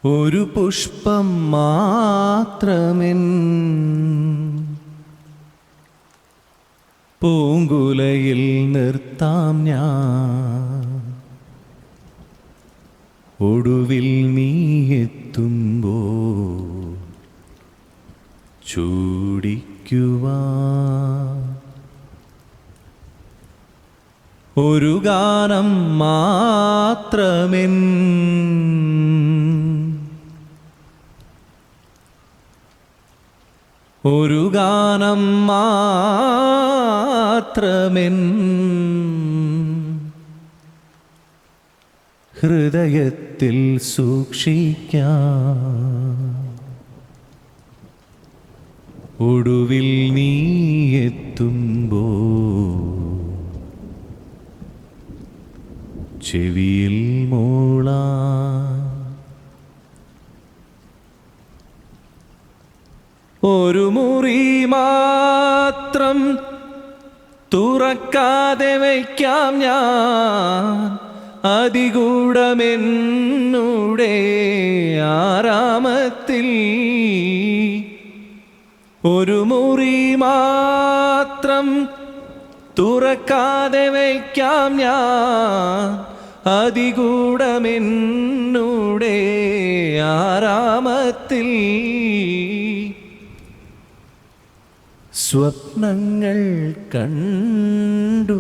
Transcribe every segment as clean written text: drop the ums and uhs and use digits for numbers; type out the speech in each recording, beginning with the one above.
ഒരു പുഷ്പം മാത്രമെൻ പൂങ്കുലയിൽ നിർത്താം ഞാൻ. ഒടുവിൽ നീ എത്തുമ്പോൾ ചൂടിക്കുവാൻ ഒരു ഗാനം മാത്രമെൻ ഒരു ഗാനം മാത്രമെൻ ഹൃദയത്തിൽ സൂക്ഷിക്കാം. ഒടുവിൽ നീ എത്തുമ്പോൾ ചെവിയിൽ മൂളാം. ഒരു മുറി മാത്രം തുറക്കാതെ വയ്ക്കാം ഞാൻ, അതികൂടമെന്നുടെ ആരാമത്തിൽ. ഒരു മുറി മാത്രം തുറക്കാതെ വയ്ക്കാം ഞാൻ, അതികൂടമെന്നുടെ ആരാമത്തിൽ. സ്വപ്നങ്ങൾ കണ്ടു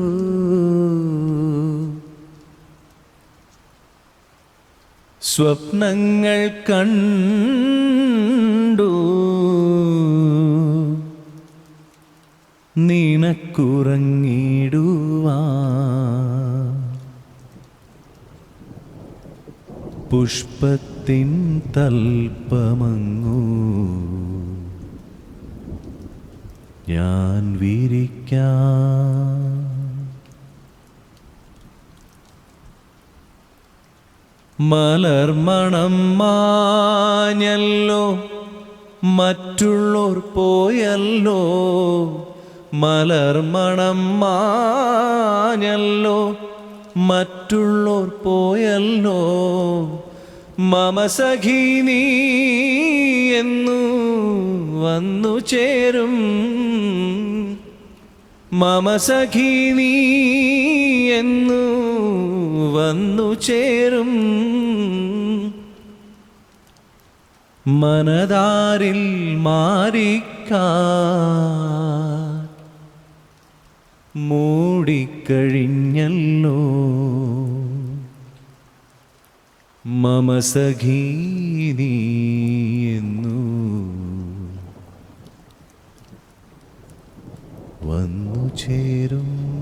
സ്വപ്നങ്ങൾ കണ്ടു നിനക്കുറങ്ങിടുവാൻ. പുഷ്പത്തിൻ തൽപ്പമങ്ങൂ ഞാൻ വിരിക്കാം. മലർമണം മാഞ്ഞല്ലോ, മറ്റുള്ളോർ പോയല്ലോ. മലർമണം മാഞ്ഞല്ലോ, മറ്റുള്ളോർ പോയല്ലോ. മമ സഖി നീ എന്നു വന്നു ചേരും. മമ സഖി നീ എന്നു വന്നു ചേരും. മനതാരിൽ മാറിക്കാൻ മൂടിക്കഴിഞ്ഞല്ലോ. മമ സഖി നീ എന്നു വന്നു ചേരും.